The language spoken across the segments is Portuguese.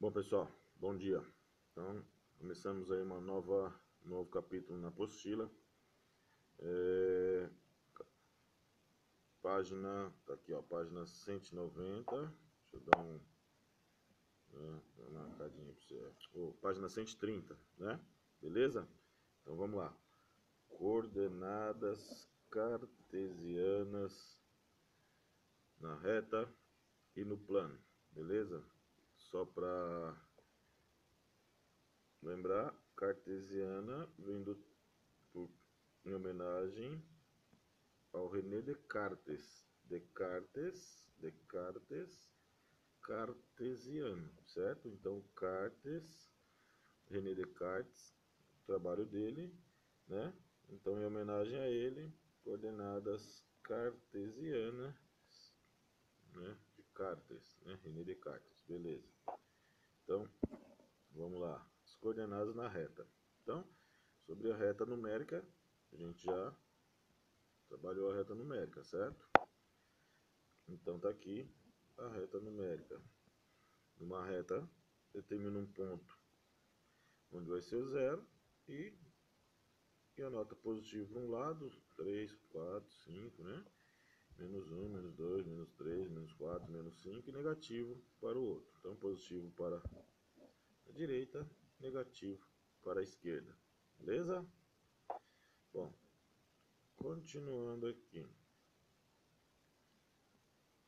Bom, pessoal, bom dia. Então, começamos aí um novo capítulo na apostila. Página, tá aqui, ó, página 190. Deixa eu dar uma marcadinha para você. Página 130, né? Beleza? Então, vamos lá. Coordenadas cartesianas na reta e no plano, beleza? Só para lembrar, cartesiana vindo em homenagem ao René Descartes. Cartesiano, certo? Então, René Descartes, o trabalho dele, né? Então, em homenagem a ele, coordenadas cartesianas, né? De Cartes, né? René Descartes, beleza. Então, vamos lá. As coordenadas na reta. Então, sobre a reta numérica, a gente já trabalhou a reta numérica, certo? Então tá aqui a reta numérica. Numa reta, determina um ponto onde vai ser o zero e anota positivo para um lado, 3, 4, 5, né? Menos 1, menos 2, menos 3, menos 4, menos 5 e negativo para o outro. Então positivo para a direita, negativo para a esquerda. Beleza? Bom, continuando aqui.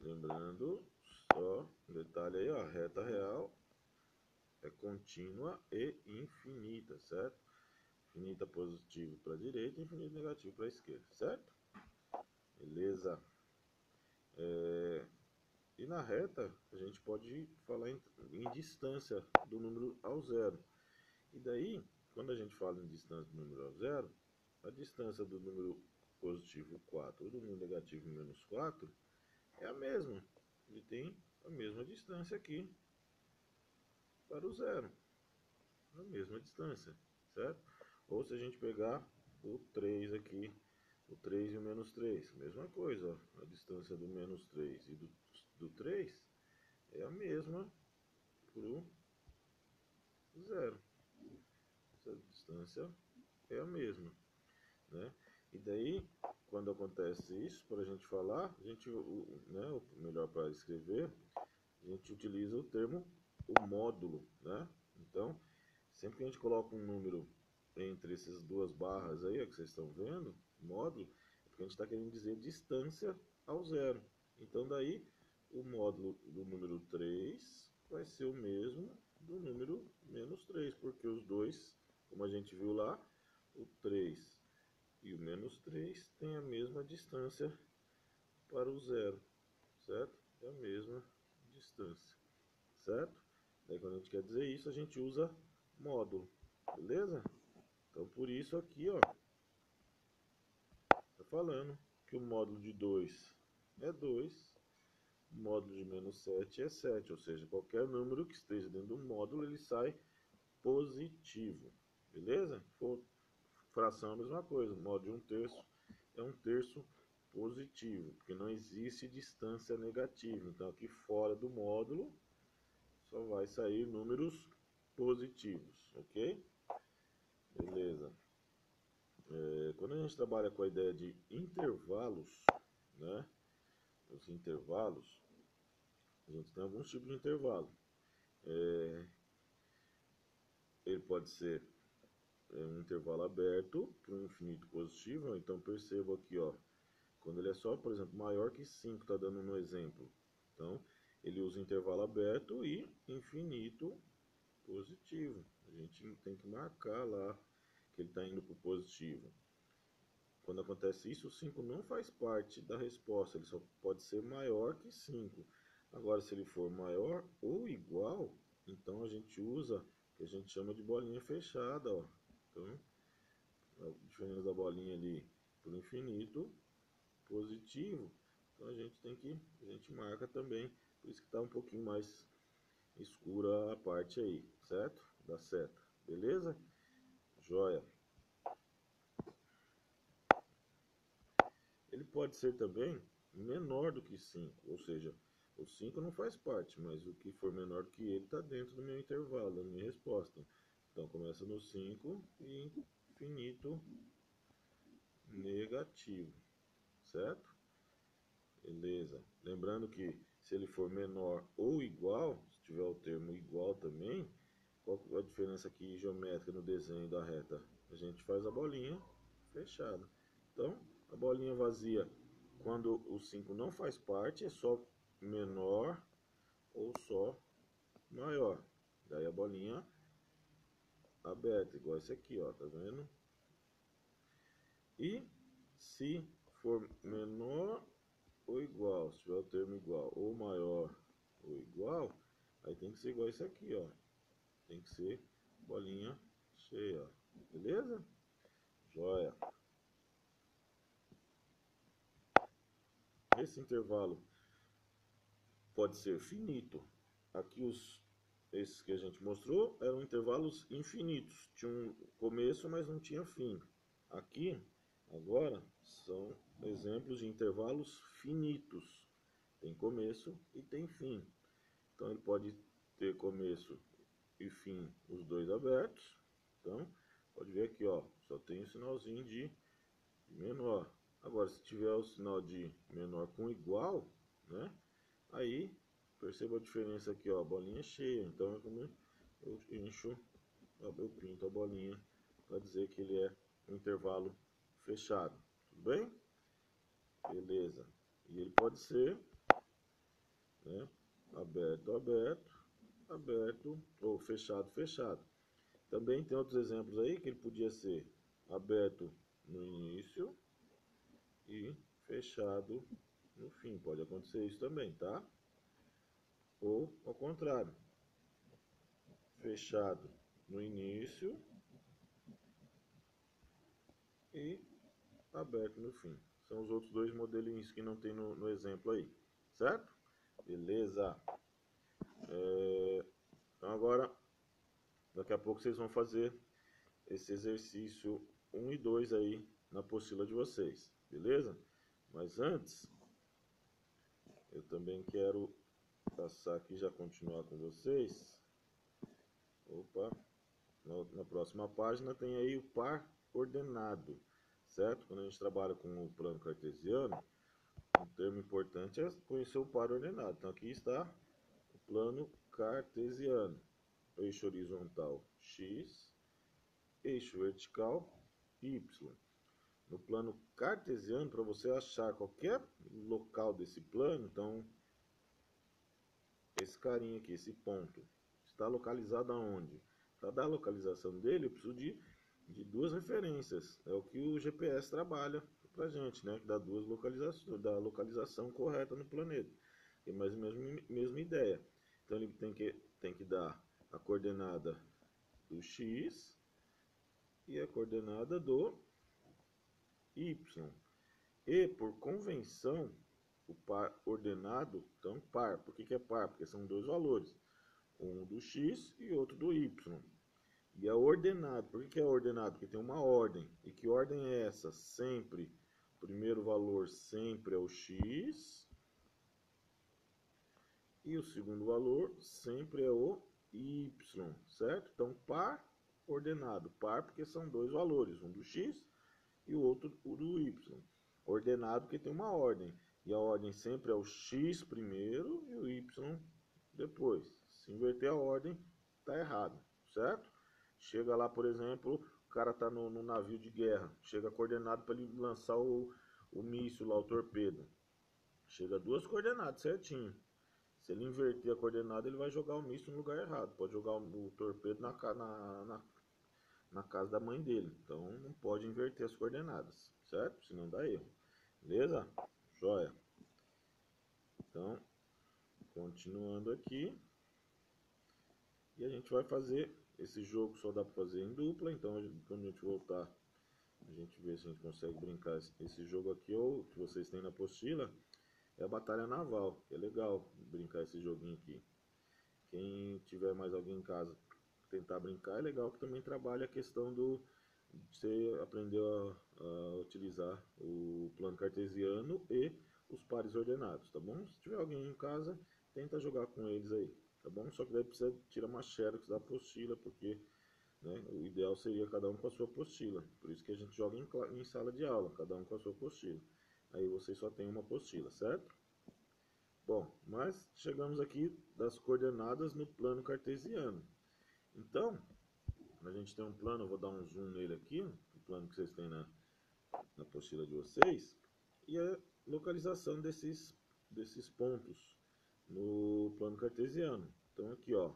Lembrando, só um detalhe aí, ó, a reta real é contínua e infinita, certo? Infinita positivo para a direita e infinito negativo para a esquerda, certo? Beleza? E na reta, a gente pode falar em distância do número ao zero. E daí, quando a gente fala em distância do número ao zero, a distância do número positivo 4 ou do número negativo menos 4 é a mesma. Ele tem a mesma distância aqui para o zero. A mesma distância, certo? Ou se a gente pegar o 3 aqui, o 3 e o menos 3, mesma coisa, ó, a distância do menos 3 e do 3 é a mesma para o zero. Essa distância é a mesma, né? E daí, quando acontece isso, para a gente falar, né, o melhor para escrever, a gente utiliza o termo o módulo, né? Então, sempre que a gente coloca um número entre essas duas barras aí, ó, que vocês estão vendo, módulo, é porque a gente está querendo dizer distância ao zero. Então, daí, o módulo do número 3 vai ser o mesmo do número menos 3, porque os dois, como a gente viu lá, o 3 e o menos 3 têm a mesma distância para o zero, certo? É a mesma distância, certo? Daí quando a gente quer dizer isso, a gente usa módulo, beleza? Então por isso aqui, ó, tá falando que o módulo de 2 é 2, o módulo de menos 7 é 7, ou seja, qualquer número que esteja dentro do módulo, ele sai positivo, beleza? For fração é a mesma coisa, o módulo de 1/3 é 1/3 positivo, porque não existe distância negativa, então aqui fora do módulo só vai sair números positivos, ok? Beleza. Quando a gente trabalha com a ideia de intervalos, né? Os intervalos, a gente tem alguns tipos de intervalo. Ele pode ser um intervalo aberto para um infinito positivo, então perceba aqui, ó, quando ele é só, por exemplo, maior que 5, está dando no exemplo. Então, ele usa intervalo aberto e infinito positivo. A gente tem que marcar lá que ele está indo para o positivo. Quando acontece isso, o 5 não faz parte da resposta, ele só pode ser maior que 5. Agora, se ele for maior ou igual, então a gente usa o que a gente chama de bolinha fechada, ó. Então, a diferença da bolinha ali para o infinito positivo, então a gente marca também, por isso que está um pouquinho mais escura a parte aí, certo? Da seta, beleza? Joia. Ele pode ser também menor do que 5, ou seja, O 5 não faz parte, mas o que for menor do que ele está dentro do meu intervalo, da minha resposta. Então começa no 5 e infinito negativo, certo? Beleza. Lembrando que se ele for menor ou igual, se tiver o termo igual também, qual é a diferença aqui geométrica no desenho da reta? A gente faz a bolinha fechada. Então, a bolinha vazia, quando o 5 não faz parte, é só menor ou só maior. Daí a bolinha aberta, igual esse aqui, ó, tá vendo? E se for menor ou igual, se tiver o termo igual, ou maior ou igual, aí tem que ser igual esse aqui, ó. Tem que ser bolinha cheia, ó. Beleza? Joia. Esse intervalo pode ser finito. Aqui esses que a gente mostrou eram intervalos infinitos. Tinha um começo, mas não tinha fim. Aqui, agora, são exemplos de intervalos finitos. Tem começo e tem fim. Então ele pode ter começo e fim, os dois abertos. Então, pode ver aqui, ó, só tem o sinalzinho de menor. Agora, se tiver o sinal de menor com igual, né? Aí, perceba a diferença aqui, ó, bolinha cheia. Então, é como eu encho, eu pinto a bolinha para dizer que ele é um intervalo fechado. Tudo bem? Beleza. E ele pode ser, né, aberto, aberto, aberto ou fechado, fechado. Também tem outros exemplos aí que ele podia ser aberto no início e fechado no fim. Pode acontecer isso também, tá? Ou ao contrário, fechado no início e aberto no fim. São os outros dois modelinhos que não tem no exemplo aí, certo? Beleza. Então agora, daqui a pouco vocês vão fazer esse exercício 1 e 2 aí na apostila de vocês, beleza? Mas antes, eu também quero passar aqui, já continuar com vocês. Opa, na próxima página tem aí o par ordenado, certo? Quando a gente trabalha com o plano cartesiano, um termo importante é conhecer o par ordenado. Então aqui está o plano cartesiano. Eixo horizontal x, eixo vertical y. No plano cartesiano, para você achar qualquer local desse plano, então esse carinha aqui, esse ponto, está localizado aonde? Para dar a localização dele, eu preciso de duas referências. É o que o GPS trabalha para a gente, né? Que dá duas localizações, dá a localização correta no planeta. Tem mais ou menos a mesma ideia. Então ele tem que dar a coordenada do x e a coordenada do y. E por convenção, o par ordenado, então par. Por que é par? Porque são dois valores, um do x e outro do y. E é ordenado. Por que é ordenado? Porque tem uma ordem. E que ordem é essa? Sempre, o primeiro valor sempre é o x e o segundo valor sempre é o y, certo? Então par ordenado. Par porque são dois valores, um do x e o outro o do y. Ordenado porque tem uma ordem. E a ordem sempre é o x primeiro e o y depois. Se inverter a ordem, está errado, certo? Chega lá, por exemplo, o cara está no navio de guerra. Chega coordenado para ele lançar o míssil lá, o torpedo. Chega duas coordenadas certinho. Se ele inverter a coordenada, ele vai jogar o míssil no lugar errado. Pode jogar o torpedo na casa da mãe dele. Então não pode inverter as coordenadas, certo? Senão dá erro. Beleza? Joia. Então, continuando aqui. E a gente vai fazer esse jogo, só dá para fazer em dupla. Então, quando a gente voltar, a gente vê se a gente consegue brincar esse jogo aqui. Ou que vocês têm na apostila, é a Batalha Naval. Que é legal brincar esse joguinho aqui. Quem tiver mais alguém em casa tentar brincar, é legal que também trabalha a questão do você aprender a utilizar o plano cartesiano e os pares ordenados, tá bom? Se tiver alguém em casa, tenta jogar com eles aí, tá bom? Só que daí precisa tirar uma xerox da apostila, porque, né, o ideal seria cada um com a sua apostila. Por isso que a gente joga em sala de aula, cada um com a sua apostila. Aí vocês só tem uma apostila, certo? Bom, mas chegamos aqui das coordenadas no plano cartesiano. Então, a gente tem um plano, eu vou dar um zoom nele aqui, o plano que vocês têm na apostila de vocês, e a localização desses pontos no plano cartesiano. Então aqui, ó,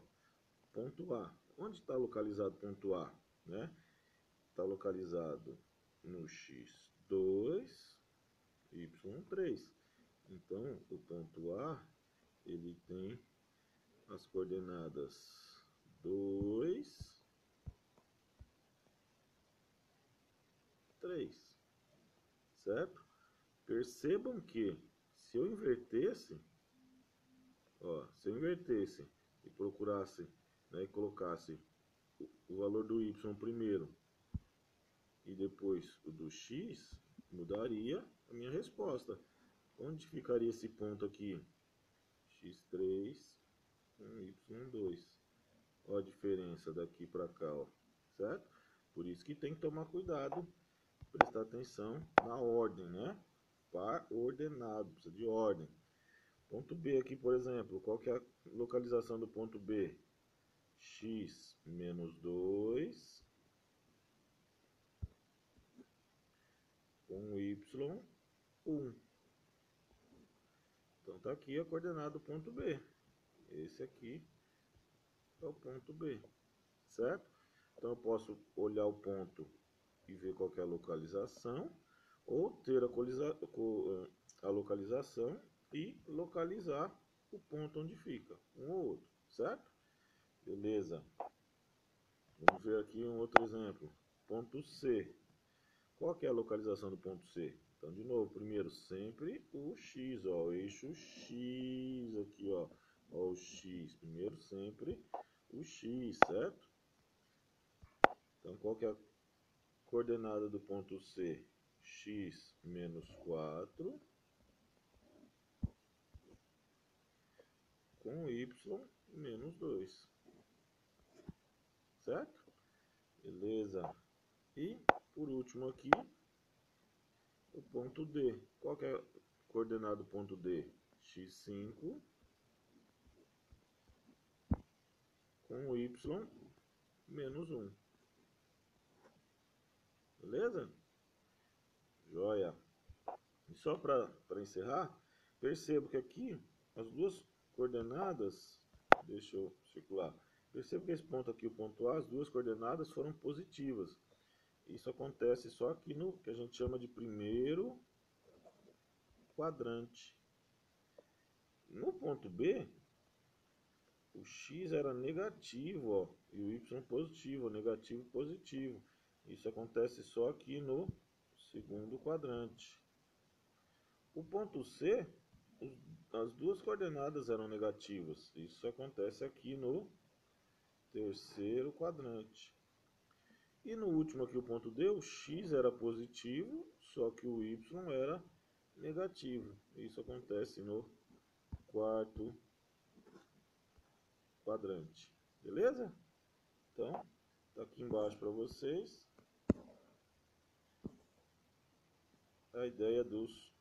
ponto A. Onde está localizado ponto A? Né? Está localizado no x2, y3. Então, o ponto A, ele tem as coordenadas 2, 3, certo? Percebam que se eu invertesse, ó, se eu invertesse e procurasse, né, e colocasse o valor do y primeiro e depois o do x, mudaria a minha resposta. Onde ficaria esse ponto aqui? x3 com y2. Olha a diferença daqui para cá, ó, certo? Por isso que tem que tomar cuidado, prestar atenção na ordem, né? Par ordenado, precisa de ordem. Ponto B aqui, por exemplo, qual que é a localização do ponto B? X menos 2 com y 1. Então tá aqui a coordenada do ponto B. Esse aqui é o ponto B, certo? Então eu posso olhar o ponto e ver qual que é a localização, ou ter a localização e localizar o ponto onde fica, um ou outro, certo? Beleza. Vamos ver aqui um outro exemplo. Ponto C. Qual que é a localização do ponto C? Então, de novo, primeiro sempre o X, ó, o eixo X aqui, ó, o X. Primeiro sempre o X, certo? Então, qual que é a coordenada do ponto C? X menos 4 com y menos 2, certo? Beleza. E, por último aqui, o ponto D. Qual que é a coordenada do ponto D? x5 com y menos 1. Beleza? Joia. E só para encerrar, percebo que aqui as duas coordenadas, deixa eu circular, percebo que esse ponto aqui, o ponto A, as duas coordenadas foram positivas. Isso acontece só aqui no que a gente chama de primeiro quadrante. No ponto B, o x era negativo, ó, e o y positivo, negativo e positivo. Isso acontece só aqui no segundo quadrante. O ponto C, as duas coordenadas eram negativas. Isso acontece aqui no terceiro quadrante. E no último aqui, o ponto D, o x era positivo, só que o y era negativo. Isso acontece no quarto quadrante. Beleza? Então, tá aqui embaixo para vocês a ideia dos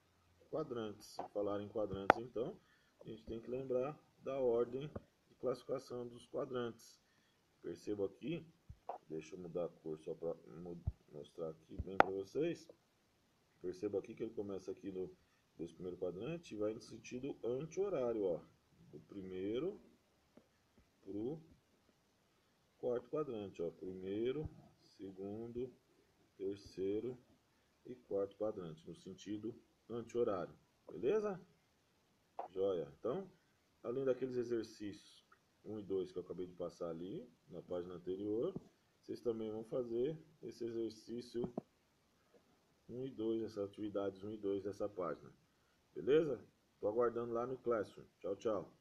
quadrantes. Se falar em quadrantes, então, a gente tem que lembrar da ordem de classificação dos quadrantes. Perceba aqui, deixa eu mudar a cor só para mostrar aqui bem para vocês. Perceba aqui que ele começa aqui desse primeiro quadrante e vai no sentido anti-horário, ó, do primeiro para o quarto quadrante, ó, primeiro, segundo, terceiro e quarto quadrante, no sentido anti-horário, beleza? Joia. Então, além daqueles exercícios 1 e 2 que eu acabei de passar ali, na página anterior, vocês também vão fazer esse exercício 1 e 2, essas atividades 1 e 2 dessa página. Beleza? Estou aguardando lá no Classroom. Tchau, tchau.